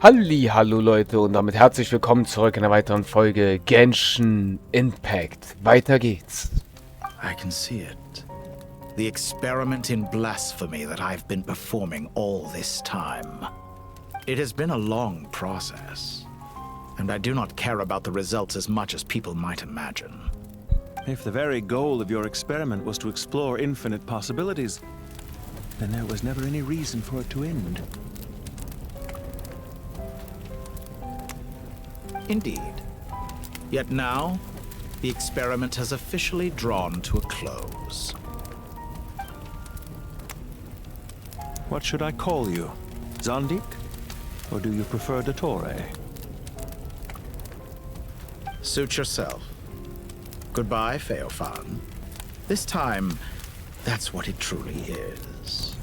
Hallo Leute und damit herzlich willkommen zurück in einer weiteren Folge Genshin Impact. Weiter geht's. I can see it. The experiment in blasphemy that I've been performing all this time. It has been a long process, and I do not care about the results as much as people might imagine. If the very goal of your experiment was to explore infinite possibilities, then there was never any reason for it to end. Indeed. Yet now, the experiment has officially drawn to a close. What should I call you? Zondik? Or do you prefer Dottore? Suit yourself. Goodbye, Feofan. This time, that's what it truly is.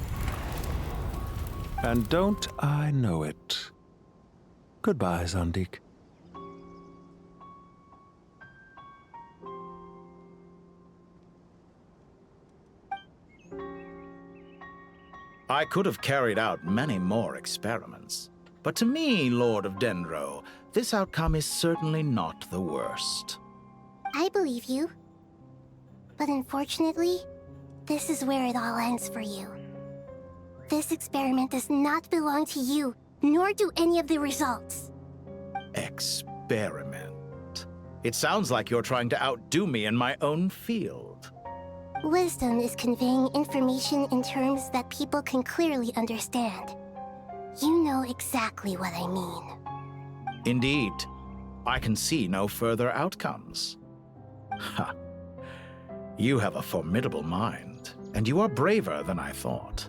And don't I know it? Goodbye, Zondik. I could have carried out many more experiments, but to me, Lord of Dendro, this outcome is certainly not the worst. I believe you. But unfortunately, this is where it all ends for you. This experiment does not belong to you, nor do any of the results. Experiment? It sounds like you're trying to outdo me in my own field. Wisdom is conveying information in terms that people can clearly understand. You know exactly what I mean. Indeed. I can see no further outcomes. Ha. You have a formidable mind, and you are braver than I thought.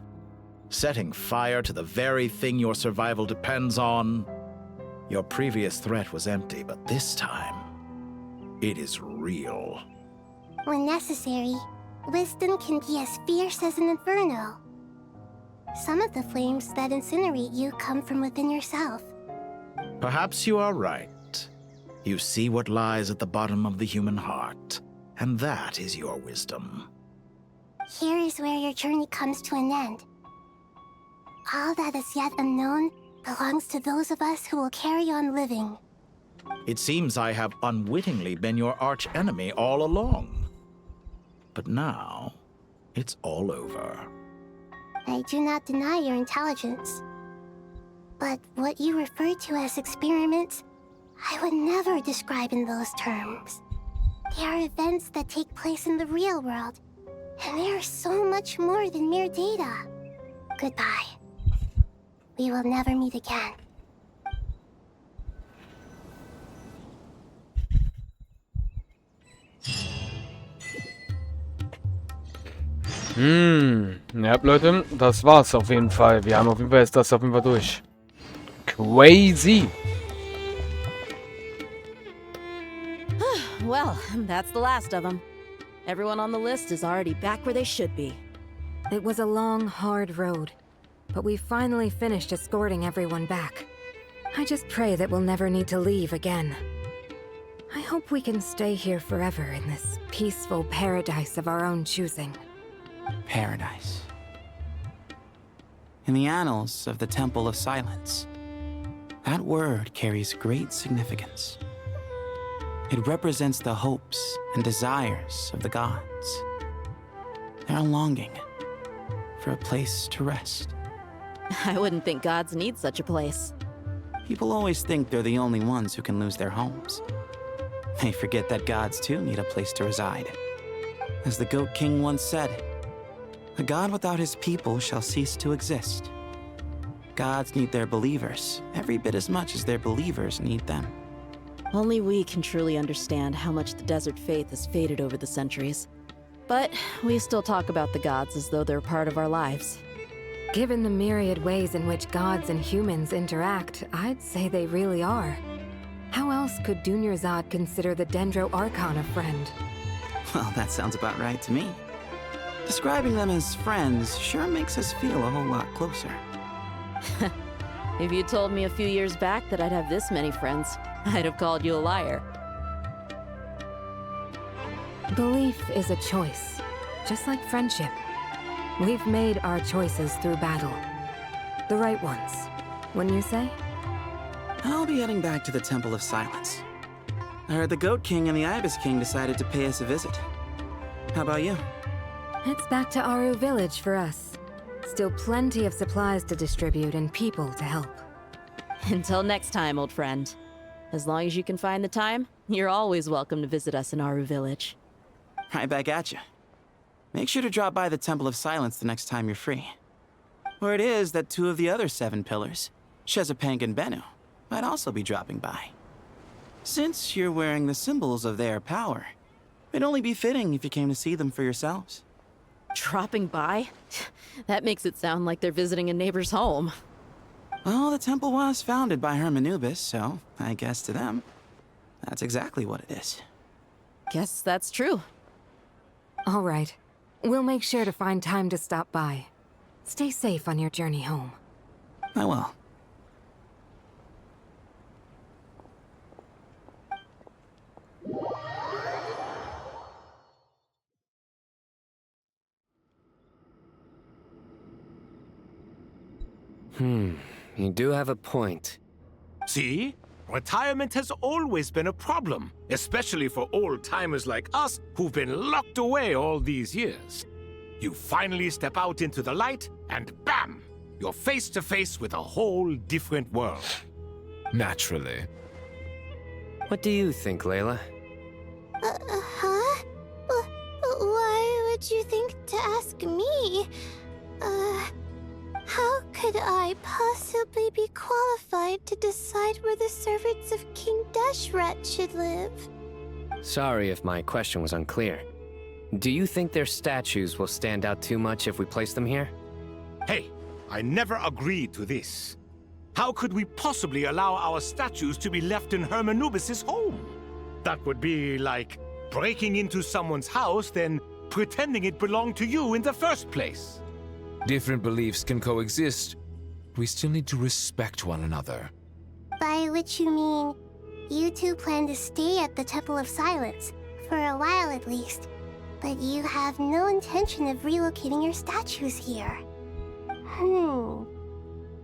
Setting fire to the very thing your survival depends on. Your previous threat was empty, but this time, it is real. When necessary, wisdom can be as fierce as an inferno. Some of the flames that incinerate you come from within yourself. Perhaps you are right. You see what lies at the bottom of the human heart, and that is your wisdom. Here is where your journey comes to an end. All that is yet unknown belongs to those of us who will carry on living. It seems I have unwittingly been your arch-enemy all along. But now, it's all over. I do not deny your intelligence. But what you refer to as experiments, I would never describe in those terms. They are events that take place in the real world, and they are so much more than mere data. Goodbye. We will never meet again. Ja, Leute, das war's auf jeden Fall. Wir haben auf jeden Fall jetzt das auf jeden Fall durch. Crazy. Well, that's the last of them. Everyone on the list is already back where they should be. It was a long, hard road, but we finally finished escorting everyone back. I just pray that we'll never need to leave again. I hope we can stay here forever in this peaceful paradise of our own choosing. Paradise. In the annals of the Temple of Silence, that word carries great significance. It represents the hopes and desires of the gods. Their longing for a place to rest. I wouldn't think gods need such a place. People always think they're the only ones who can lose their homes. They forget that gods too need a place to reside. As the Goat King once said, "A god without his people shall cease to exist." Gods need their believers every bit as much as their believers need them. Only we can truly understand how much the desert faith has faded over the centuries. But we still talk about the gods as though they're part of our lives. Given the myriad ways in which gods and humans interact, I'd say they really are. How else could Dunyarzad consider the Dendro Archon a friend? Well, that sounds about right to me. Describing them as friends sure makes us feel a whole lot closer. If you told me a few years back that I'd have this many friends, I'd have called you a liar. Belief is a choice, just like friendship. We've made our choices through battle. The right ones, wouldn't you say? I'll be heading back to the Temple of Silence. I heard the Goat King and the Ibis King decided to pay us a visit. How about you? It's back to Aru Village for us. Still plenty of supplies to distribute and people to help. Until next time, old friend. As long as you can find the time, you're always welcome to visit us in Aru Village. Right back at you. Make sure to drop by the Temple of Silence the next time you're free. Where it is that 2 of the other 7 pillars, Shezapang and Bennu, might also be dropping by. Since you're wearing the symbols of their power, it'd only be fitting if you came to see them for yourselves. Dropping by? That makes it sound like they're visiting a neighbor's home. Well, the temple was founded by Hermanubis, so I guess to them, that's exactly what it is. Guess that's true. All right. We'll make sure to find time to stop by. Stay safe on your journey home. I will. You do have a point. See? Retirement has always been a problem, especially for old-timers like us who've been locked away all these years. You finally step out into the light, and bam! You're face to face with a whole different world. Naturally. What do you think, Layla? Huh? Why would you think to ask me? How could I possibly be qualified to decide where the servants of King Deshret should live? Sorry if my question was unclear. Do you think their statues will stand out too much if we place them here? Hey, I never agreed to this. How could we possibly allow our statues to be left in Hermanubis' home? That would be like breaking into someone's house, then pretending it belonged to you in the first place. Different beliefs can coexist. We still need to respect one another. By which you mean, you two plan to stay at the Temple of Silence, for a while at least, but you have no intention of relocating your statues here.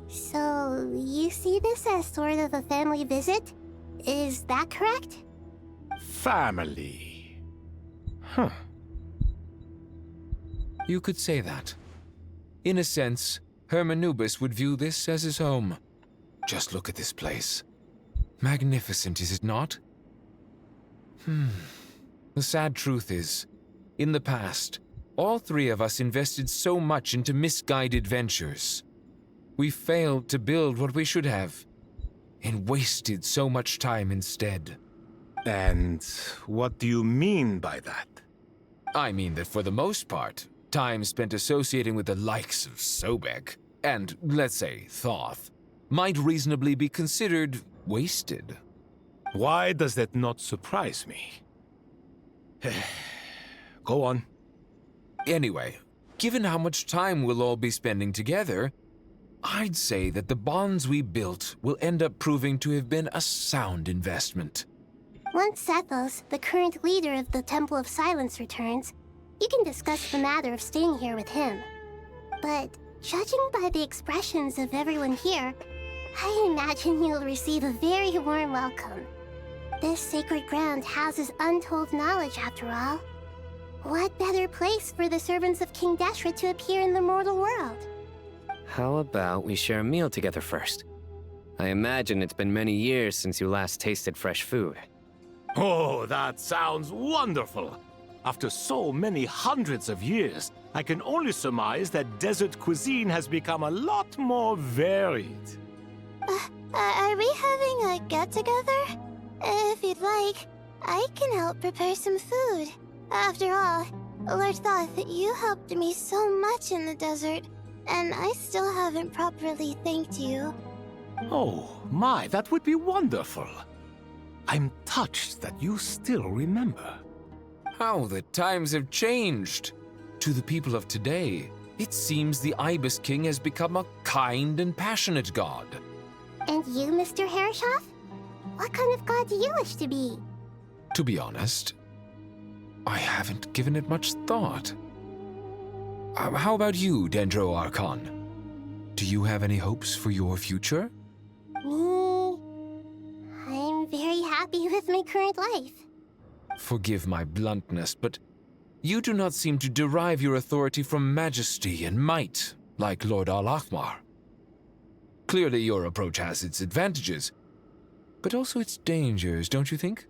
So, you see this as sort of a family visit? Is that correct? Family. Huh. You could say that. In a sense, Hermanubis would view this as his home. Just look at this place. Magnificent, is it not? The sad truth is, in the past, all 3 of us invested so much into misguided ventures. We failed to build what we should have, and wasted so much time instead. And what do you mean by that? I mean that for the most part, time spent associating with the likes of Sobek, and, let's say, Thoth, might reasonably be considered wasted. Why does that not surprise me? Go on. Anyway, given how much time we'll all be spending together, I'd say that the bonds we built will end up proving to have been a sound investment. Once Sethos, the current leader of the Temple of Silence, returns, you can discuss the matter of staying here with him. But judging by the expressions of everyone here, I imagine you'll receive a very warm welcome. This sacred ground houses untold knowledge, after all. What better place for the servants of King Deshret to appear in the mortal world? How about we share a meal together first? I imagine it's been many years since you last tasted fresh food. Oh, that sounds wonderful! After so many hundreds of years, I can only surmise that desert cuisine has become a lot more varied. Are we having a get-together? If you'd like, I can help prepare some food. After all, Lord Thoth, you helped me so much in the desert, and I still haven't properly thanked you. Oh, my, that would be wonderful. I'm touched that you still remember. How the times have changed! To the people of today, it seems the Ibis King has become a kind and passionate god. And you, Mr. Herreshoff? What kind of god do you wish to be? To be honest, I haven't given it much thought. How about you, Dendro Archon? Do you have any hopes for your future? Me? happy with my current life. Forgive my bluntness, but you do not seem to derive your authority from majesty and might, like Lord Al-Akhmar. Clearly your approach has its advantages, but also its dangers, don't you think?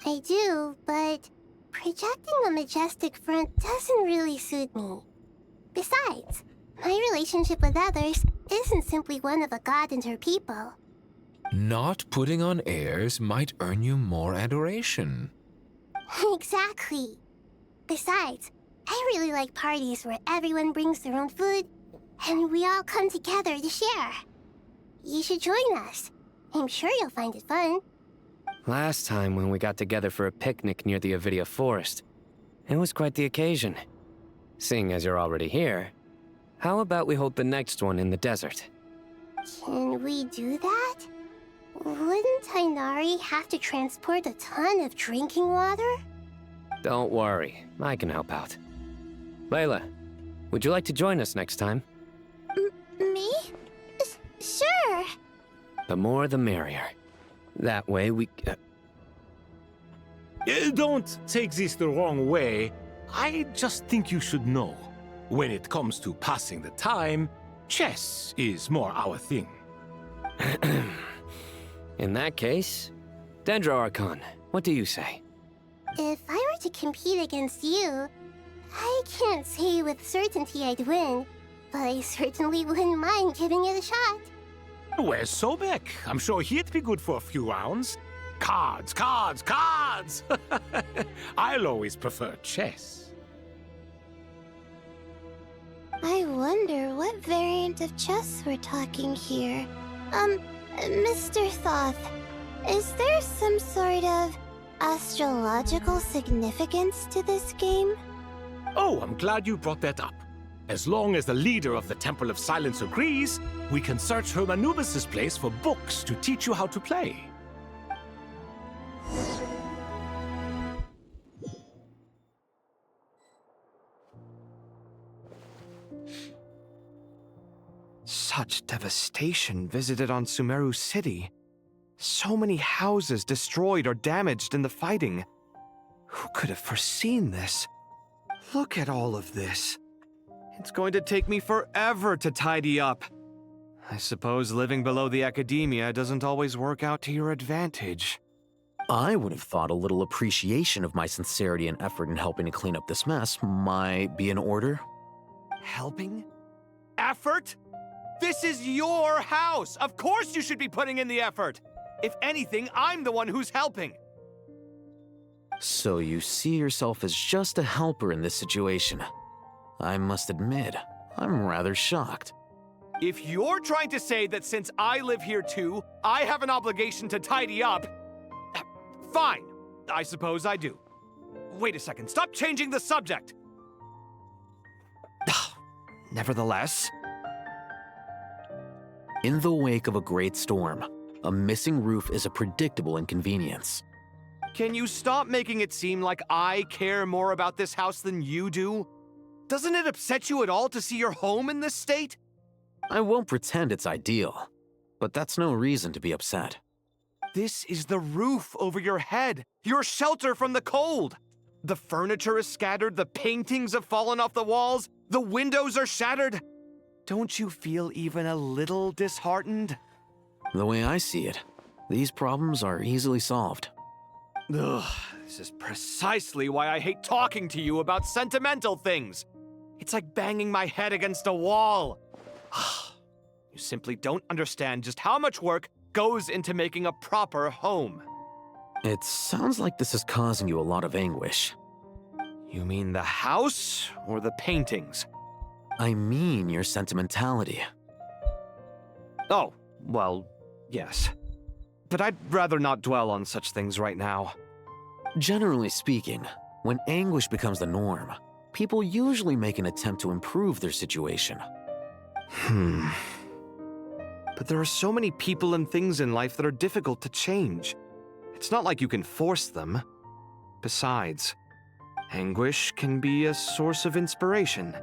I do, but projecting a majestic front doesn't really suit me. Besides, my relationship with others isn't simply one of a god and her people. Not putting on airs might earn you more adoration. Exactly. Besides, I really like parties where everyone brings their own food and we all come together to share. You should join us. I'm sure you'll find it fun. Last time when we got together for a picnic near the Avidia Forest, it was quite the occasion. Seeing as you're already here, how about we hold the next one in the desert? Can we do that? Wouldn't Tainari have to transport a ton of drinking water? Don't worry, I can help out. Layla, would you like to join us next time? Me? Sure. The more the merrier. That way we... Don't take this the wrong way. I just think you should know. When it comes to passing the time, chess is more our thing. In that case, Dendro Archon, what do you say? If I were to compete against you, I can't say with certainty I'd win, but I certainly wouldn't mind giving it a shot. Where's Sobek? I'm sure he'd be good for a few rounds. Cards, cards, cards! I'll always prefer chess. I wonder what variant of chess we're talking here. Mr. Thoth, is there some sort of astrological significance to this game? Oh, I'm glad you brought that up. As long as the leader of the Temple of Silence agrees, we can search Hermanubis' place for books to teach you how to play. Such devastation visited on Sumeru City. So many houses destroyed or damaged in the fighting. Who could have foreseen this? Look at all of this. It's going to take me forever to tidy up. I suppose living below the academia doesn't always work out to your advantage. I would have thought a little appreciation of my sincerity and effort in helping to clean up this mess might be in order. Helping? Effort? This is your house! Of course you should be putting in the effort! If anything, I'm the one who's helping! So you see yourself as just a helper in this situation. I must admit, I'm rather shocked. If you're trying to say that since I live here too, I have an obligation to tidy up, fine. I suppose I do. Wait a second, stop changing the subject! Nevertheless... In the wake of a great storm, a missing roof is a predictable inconvenience. Can you stop making it seem like I care more about this house than you do? Doesn't it upset you at all to see your home in this state? I won't pretend it's ideal, but that's no reason to be upset. This is the roof over your head, your shelter from the cold. The furniture is scattered, the paintings have fallen off the walls, the windows are shattered. Don't you feel even a little disheartened? The way I see it, these problems are easily solved. Ugh, this is precisely why I hate talking to you about sentimental things. It's like banging my head against a wall. You simply don't understand just how much work goes into making a proper home. It sounds like this is causing you a lot of anguish. You mean the house or the paintings? I mean your sentimentality. Oh, well, yes. But I'd rather not dwell on such things right now. Generally speaking, when anguish becomes the norm, people usually make an attempt to improve their situation. But there are so many people and things in life that are difficult to change. It's not like you can force them. Besides, anguish can be a source of inspiration.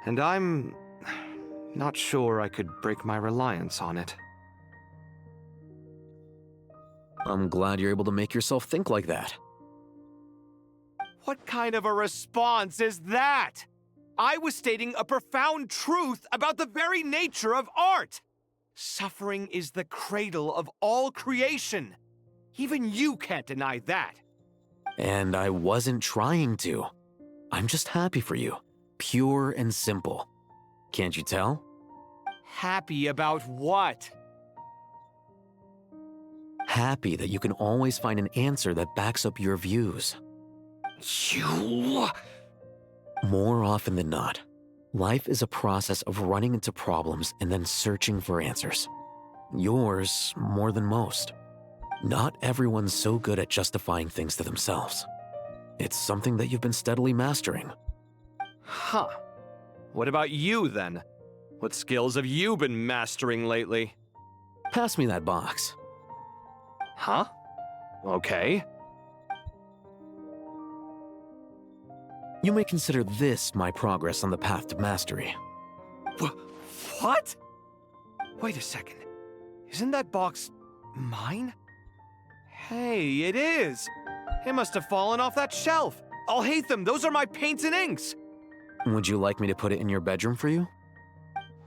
And I'm not sure I could break my reliance on it. I'm glad you're able to make yourself think like that. What kind of a response is that? I was stating a profound truth about the very nature of art. Suffering is the cradle of all creation. Even you can't deny that. And I wasn't trying to. I'm just happy for you. Pure and simple. Can't you tell? Happy about what? Happy that you can always find an answer that backs up your views. You... More often than not, life is a process of running into problems and then searching for answers. Yours more than most. Not everyone's so good at justifying things to themselves. It's something that you've been steadily mastering. Huh. What about you, then? What skills have you been mastering lately? Pass me that box. Huh? Okay. You may consider this my progress on the path to mastery. What? Wait a second. Isn't that box mine? Hey, it is! It must have fallen off that shelf. I'll hate them. Those are my paints and inks. Would you like me to put it in your bedroom for you?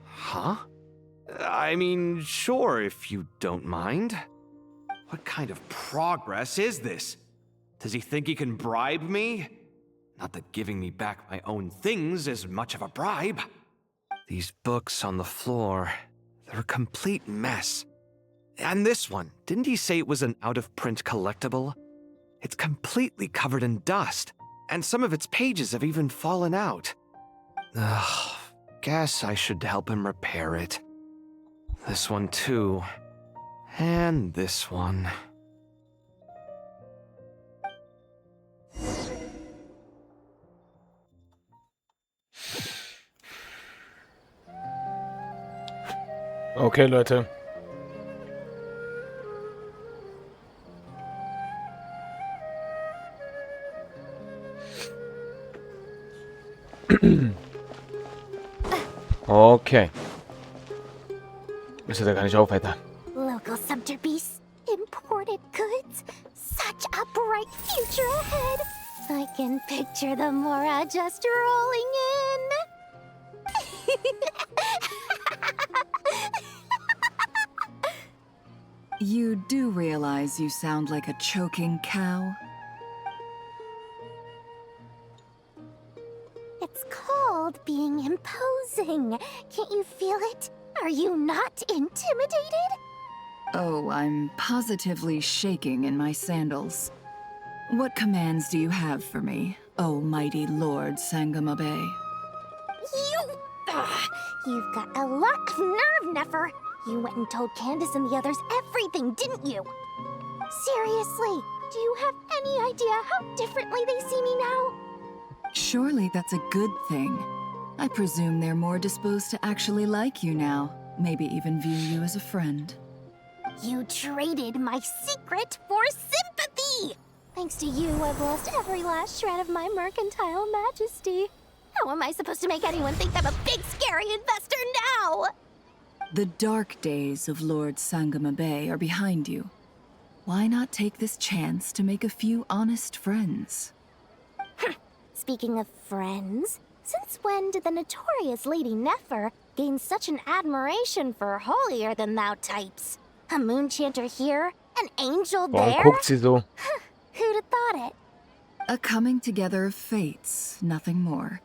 Huh? I mean, sure, if you don't mind. What kind of progress is this? Does he think he can bribe me? Not that giving me back my own things is much of a bribe. These books on the floor, they're a complete mess. And this one, didn't he say it was an out-of-print collectible? It's completely covered in dust, and some of its pages have even fallen out. Ugh, guess I should help him repair it. This one too. And this one. Okay, Leute. Okay. Wisst ihr, da kann ich auch weiter. Local subterbeasts, imported goods, such a bright future ahead. I can picture the Mora just rolling in. You do realize you sound like a choking cow? It's called being imposing. Can't you feel it? Are you not intimidated? Oh, I'm positively shaking in my sandals. What commands do you have for me, oh mighty Lord Sangama Bay? You've got a lot of nerve, Nefer. You went and told Candace and the others everything, didn't you? Seriously, do you have any idea how differently they see me now? Surely that's a good thing. I presume they're more disposed to actually like you now, maybe even view you as a friend. You traded my secret for sympathy! Thanks to you, I've lost every last shred of my mercantile majesty. How am I supposed to make anyone think I'm a big, scary investor now? The dark days of Lord Sangama Bay are behind you. Why not take this chance to make a few honest friends? Speaking of friends, since when did the notorious Lady Nefer gain such an admiration for holier-than-thou types? A moonchanter here, an angel Warum there? guckt sie so? Who'd have thought it? A coming together of fates, nothing more.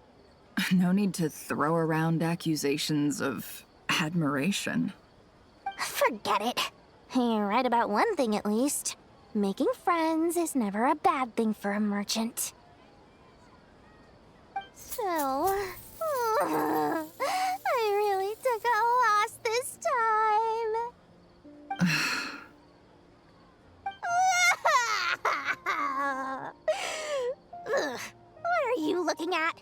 No need to throw around accusations of admiration. Forget it. You're right about one thing at least. Making friends is never a bad thing for a merchant. So, I really took a loss this time. What are you looking at?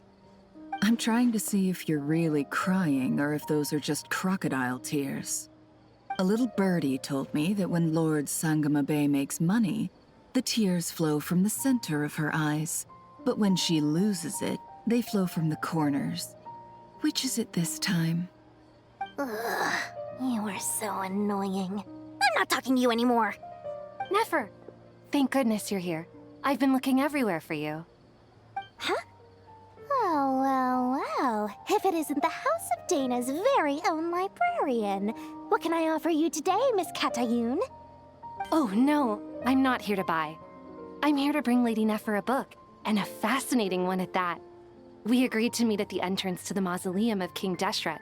I'm trying to see if you're really crying or if those are just crocodile tears. A little birdie told me that when Lord Sangama Bay makes money, the tears flow from the center of her eyes. But when she loses it, they flow from the corners. Which is it this time? Ugh, you are so annoying. I'm not talking to you anymore. Nefer! Thank goodness you're here. I've been looking everywhere for you. Huh? Well. If it isn't the House of Dana's very own librarian. What can I offer you today, Miss Katayun? Oh, no. I'm not here to buy. I'm here to bring Lady Nefer a book, and a fascinating one at that. We agreed to meet at the entrance to the mausoleum of King Deshret.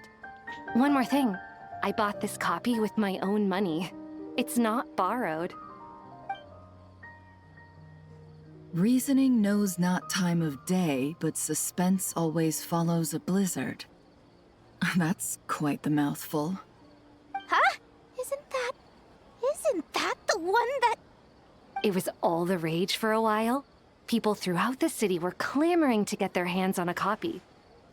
One more thing. I bought this copy with my own money. It's not borrowed. Reasoning knows not time of day, but suspense always follows a blizzard. That's quite the mouthful. Huh? Isn't that the one that... It was all the rage for a while. People throughout the city were clamoring to get their hands on a copy.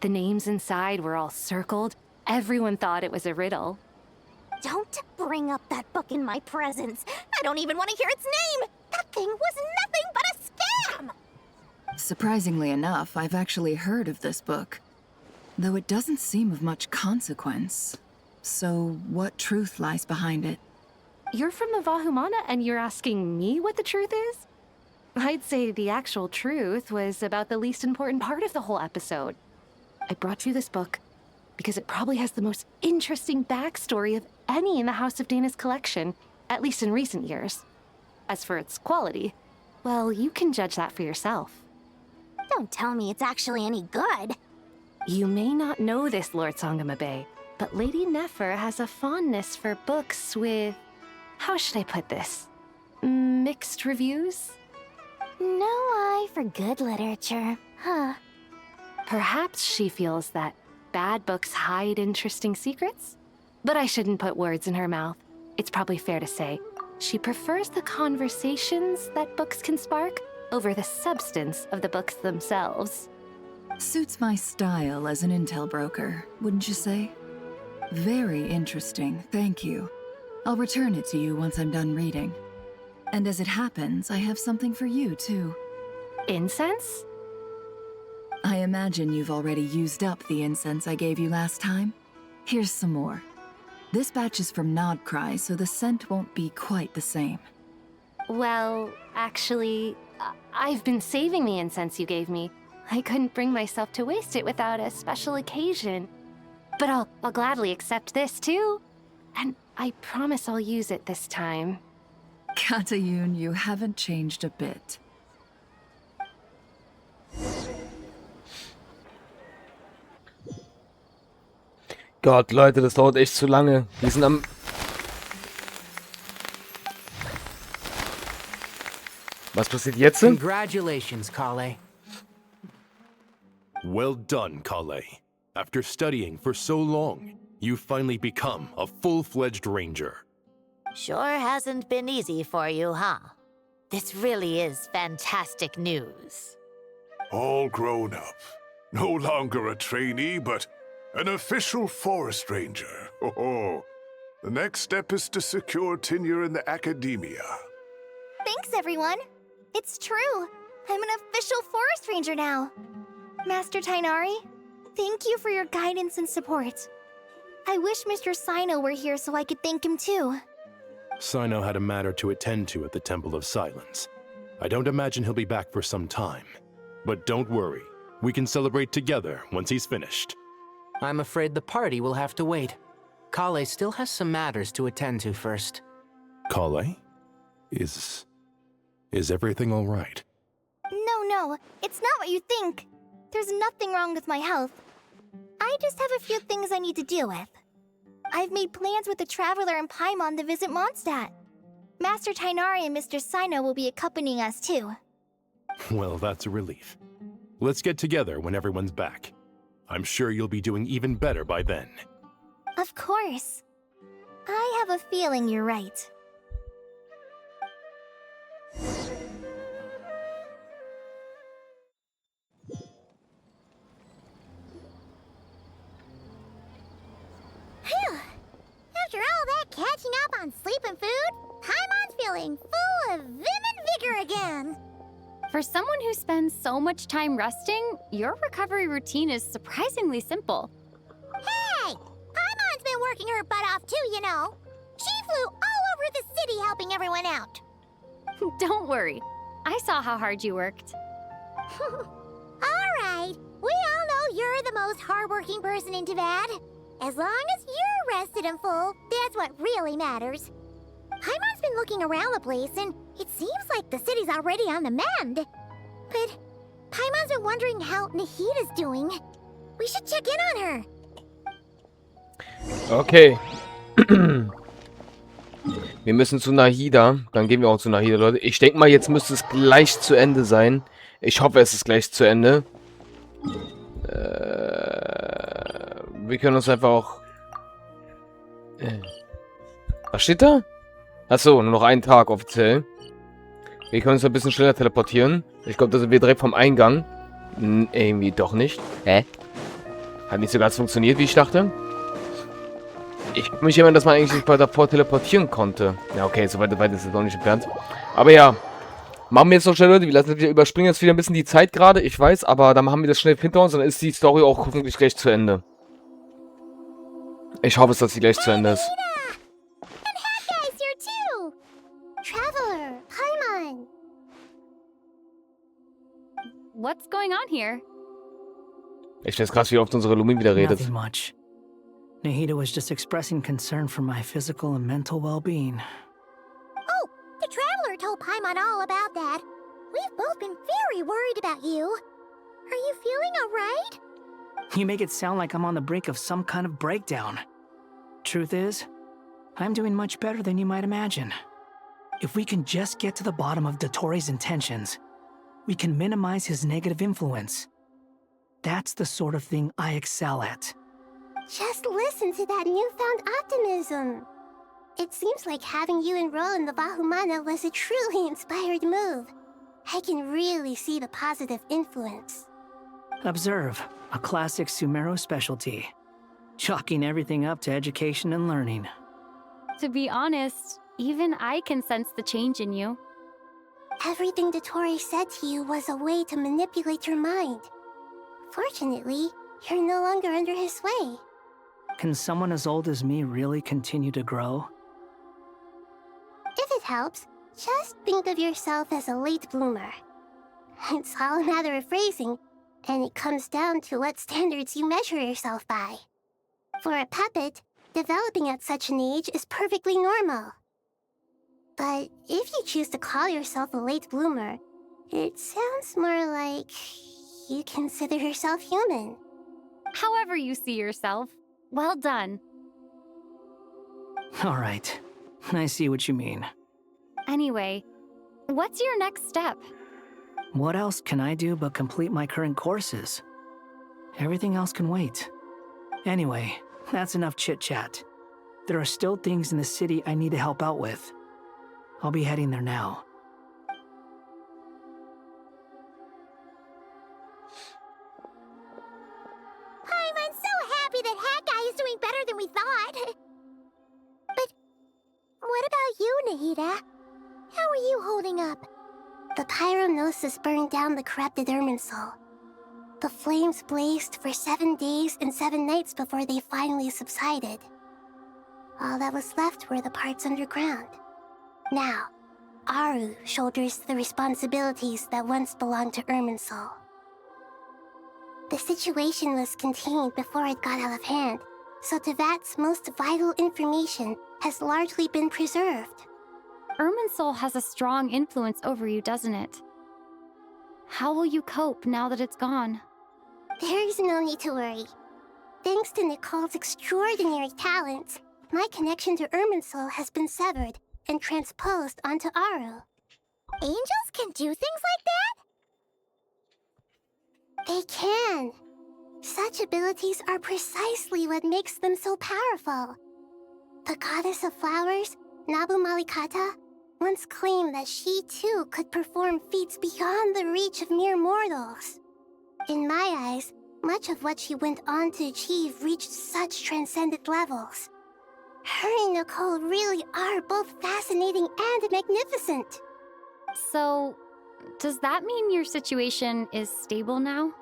The names inside were all circled. Everyone thought it was a riddle. Don't bring up that book in my presence. I don't even want to hear its name. That thing was nothing but a scam! Surprisingly enough, I've actually heard of this book. Though it doesn't seem of much consequence. So, what truth lies behind it? You're from the Vahumana and you're asking me what the truth is? I'd say the actual truth was about the least important part of the whole episode. I brought you this book because it probably has the most interesting backstory of any in the House of Dana's collection, at least in recent years. As for its quality, well, you can judge that for yourself. Don't tell me it's actually any good. You may not know this, Lord Sangamabe, but Lady Nefer has a fondness for books with... how should I put this? Mixed reviews? No eye for good literature, huh? Perhaps she feels that bad books hide interesting secrets? But I shouldn't put words in her mouth. It's probably fair to say she prefers the conversations that books can spark over the substance of the books themselves. Suits my style as an intel broker, wouldn't you say? Very interesting, thank you. I'll return it to you once I'm done reading. And as it happens, I have something for you, too. Incense? I imagine you've already used up the incense I gave you last time. Here's some more. This batch is from Nodcry, so the scent won't be quite the same. Well, actually, I've been saving the incense you gave me. I couldn't bring myself to waste it without a special occasion. But I'll gladly accept this, too. And I promise I'll use it this time. Katayun, you haven't changed a bit. Gott, Leute, das dauert echt zu lange. Die sind am... Was passiert jetzt? Congratulations, Kale. Well done, Kale. After studying for so long, you've finally become a full-fledged ranger. Sure hasn't been easy for you, huh? This really is fantastic news. All grown up. No longer a trainee, but an official forest ranger. Oh, the next step is to secure tenure in the academia. Thanks, everyone. It's true. I'm an official forest ranger now. Master Tainari, thank you for your guidance and support. I wish Mr. Sino were here so I could thank him too. Sino had a matter to attend to at the Temple of Silence. I don't imagine he'll be back for some time. But don't worry, we can celebrate together once he's finished. I'm afraid the party will have to wait. Kale still has some matters to attend to first. Kale? Is everything all right? No, it's not what you think. There's nothing wrong with my health. I just have a few things I need to deal with. I've made plans with the Traveler and Paimon to visit Mondstadt. Master Tainari and Mr. Sino will be accompanying us too. Well, that's a relief. Let's get together when everyone's back. I'm sure you'll be doing even better by then. Of course. I have a feeling you're right. Phew! After all that catching up on sleep and food, Paimon's feeling full of vim and vigor again. For someone who spends so much time resting, your recovery routine is surprisingly simple. Hey! Paimon's been working her butt off too, you know. She flew all over the city helping everyone out. Don't worry. I saw how hard you worked. Alright, we all know you're the most hardworking person in Tavad. As long as you're rested and full, that's what really matters. Paimon's been looking around the place, and it seems like the city's already on the mend. But Paimon's been wondering how Nahida's doing. We should check in on her. Okay. Wir müssen zu Nahida. Dann gehen wir auch zu Nahida, Leute. Ich denke mal, jetzt müsste es gleich zu Ende sein. Ich hoffe, es ist gleich zu Ende. Wir können uns einfach auch... Was steht da? Achso, nur noch einen Tag offiziell. Wir können uns ein bisschen schneller teleportieren. Ich glaube, da sind wir direkt vom Eingang. Irgendwie doch nicht. Hä? Hat nicht so ganz funktioniert, wie ich dachte. Ich kann mich erinnern, dass man eigentlich nicht weiter davor teleportieren konnte. Ja, okay, so weit ist es noch nicht entfernt. Aber ja, machen wir jetzt noch schnell, Leute. Wir überspringen jetzt wieder ein bisschen die Zeit gerade, ich weiß, aber dann haben wir das schnell hinter uns, dann ist die Story auch hoffentlich gleich zu Ende. Ich hoffe, dass sie gleich zu Ende ist. Traveler, Paimon. What's going on here? Ich finde es krass, wie oft unsere Lumin wieder redet. Nothing much. Nahida was just expressing concern for my physical and mental well-being. Oh, the Traveler told Paimon all about that. We've both been very worried about you. Are you feeling alright? You make it sound like I'm on the brink of some kind of breakdown. Truth is, I'm doing much better than you might imagine. If we can just get to the bottom of Dottore's intentions, we can minimize his negative influence. That's the sort of thing I excel at. Just listen to that newfound optimism. It seems like having you enroll in the Vahumana was a truly inspired move. I can really see the positive influence. Observe, a classic Sumeru specialty. Chalking everything up to education and learning. To be honest, even I can sense the change in you. Everything Dottore said to you was a way to manipulate your mind. Fortunately, you're no longer under his sway. Can someone as old as me really continue to grow? If it helps, just think of yourself as a late bloomer. It's all a matter of phrasing, and it comes down to what standards you measure yourself by. For a puppet, developing at such an age is perfectly normal. But if you choose to call yourself a late bloomer, it sounds more like you consider yourself human. However you see yourself, well done. All right, I see what you mean. Anyway, what's your next step? What else can I do but complete my current courses? Everything else can wait. Anyway, that's enough chit-chat. There are still things in the city I need to help out with. I'll be heading there now. I'm so happy that Hat Guy is doing better than we thought. But what about you, Nahida? How are you holding up? The pyronosis burned down the corrupted Irminsul. The flames blazed for 7 days and 7 nights before they finally subsided. All that was left were the parts underground. Now, Aru shoulders the responsibilities that once belonged to Irminsul. The situation was contained before it got out of hand, so Tevat's most vital information has largely been preserved. Irminsul has a strong influence over you, doesn't it? How will you cope now that it's gone? There is no need to worry. Thanks to Nicole's extraordinary talents, my connection to Irminsul has been severed and transposed onto Aru. Angels can do things like that? They can. Such abilities are precisely what makes them so powerful. The goddess of flowers, Nabu Malikata, once claimed that she too could perform feats beyond the reach of mere mortals. In my eyes, much of what she went on to achieve reached such transcendent levels. Her and Nicole really are both fascinating and magnificent. So, does that mean your situation is stable now?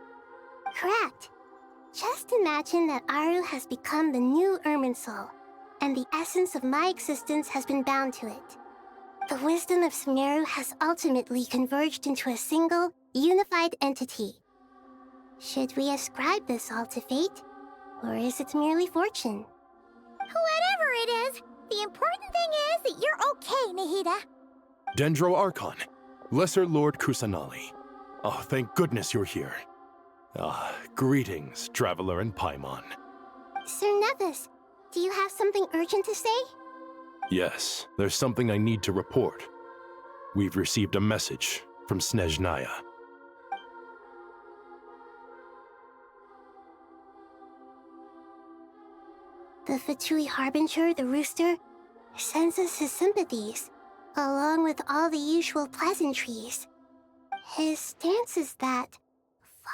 Correct. Just imagine that Aru has become the new Irminsul, and the essence of my existence has been bound to it. The wisdom of Sumeru has ultimately converged into a single, unified entity. Should we ascribe this all to fate, or is it merely fortune? Whatever it is, the important thing is that you're okay, Nahida. Dendro Archon, Lesser Lord Kusanali. Oh, thank goodness you're here. Greetings, Traveler and Paimon. Sir Nevis, do you have something urgent to say? Yes, there's something I need to report. We've received a message from Snezhnaya. The Fatui Harbinger, the Rooster, sends us his sympathies, along with all the usual pleasantries. His stance is that,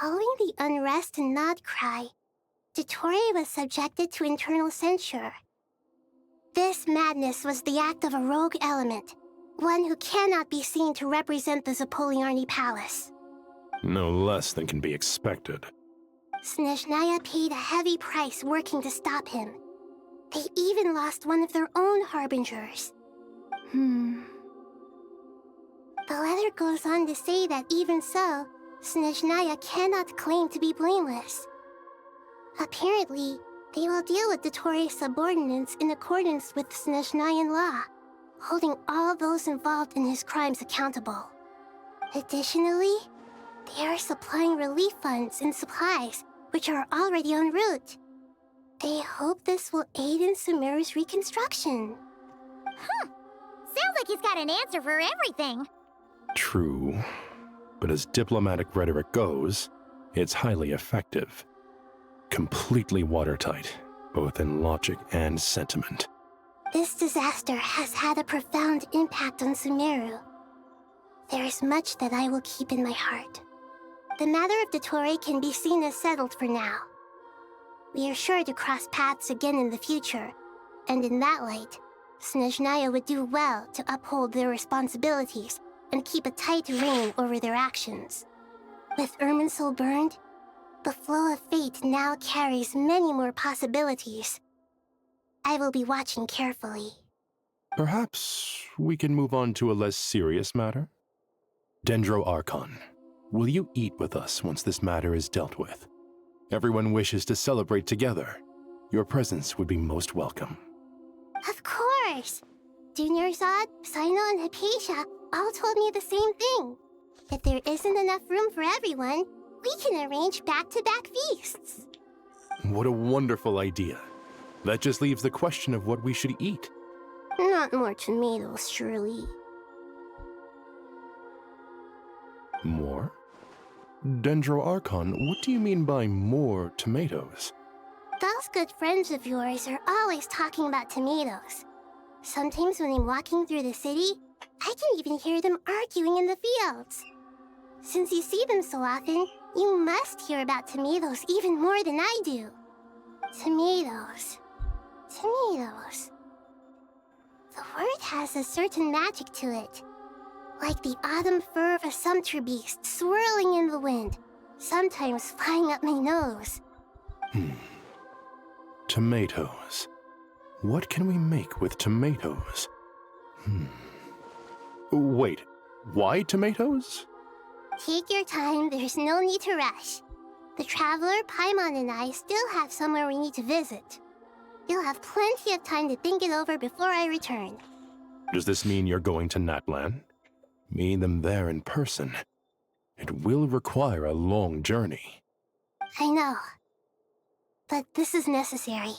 following the unrest and Nod cry, Dottore was subjected to internal censure. This madness was the act of a rogue element, one who cannot be seen to represent the Zapoliarni Palace. No less than can be expected. Snezhnaya paid a heavy price working to stop him. They even lost one of their own harbingers. The letter goes on to say that even so, Snezhnaya cannot claim to be blameless. Apparently, they will deal with Dottore's subordinates in accordance with Snezhnayan law, holding all those involved in his crimes accountable. Additionally, they are supplying relief funds and supplies, which are already en route. They hope this will aid in Sumeru's reconstruction. Sounds like he's got an answer for everything. True, but as diplomatic rhetoric goes, it's highly effective. Completely watertight, both in logic and sentiment. This disaster has had a profound impact on Sumeru. There is much that I will keep in my heart. The matter of Dottore can be seen as settled for now. We are sure to cross paths again in the future, and in that light, Snezhnaya would do well to uphold their responsibilities and keep a tight rein over their actions. With Irminsul burned, the flow of fate now carries many more possibilities. I will be watching carefully. Perhaps we can move on to a less serious matter? Dendro Archon, will you eat with us once this matter is dealt with? Everyone wishes to celebrate together. Your presence would be most welcome. Of course! Junior Zod, Sino, and Hypatia all told me the same thing. If there isn't enough room for everyone, we can arrange back-to-back feasts. What a wonderful idea. That just leaves the question of what we should eat. Not more tomatoes, surely. More? Dendro Archon, what do you mean by more tomatoes? Those good friends of yours are always talking about tomatoes. Sometimes when I'm walking through the city, I can even hear them arguing in the fields. Since you see them so often, you must hear about tomatoes even more than I do. Tomatoes. Tomatoes. The word has a certain magic to it. Like the autumn fur of a sumpter beast swirling in the wind, sometimes flying up my nose. Tomatoes. What can we make with tomatoes? Wait, why tomatoes? Take your time, there's no need to rush. The Traveler, Paimon, and I still have somewhere we need to visit. You'll have plenty of time to think it over before I return. Does this mean you're going to Natlan? Meeting them there in person. It will require a long journey. I know. But this is necessary.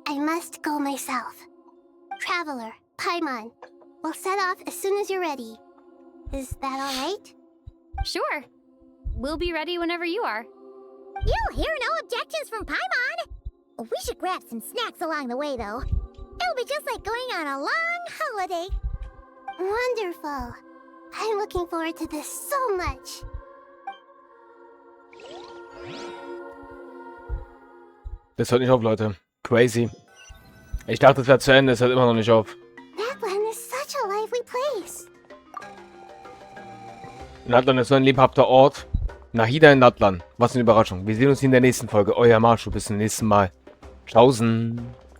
I must go myself. Traveler, Paimon, we'll set off as soon as you're ready. Is that all right? Sure. We'll be ready whenever you are. You'll hear no objections from Paimon. We should grab some snacks along the way, though. It'll be just like going on a long holiday. Wonderful. I'm looking forward to this so much. Das hört nicht auf, Leute. Crazy. Ich dachte, es wäre zu Ende, es hört immer noch nicht auf. Natlan is such a lively place. Natlan ist so ein lebhafter Ort. Nahida in Natlan. Was eine Überraschung. Wir sehen uns in der nächsten Folge. Euer Masho. Bis zum nächsten Mal. Tschaußen.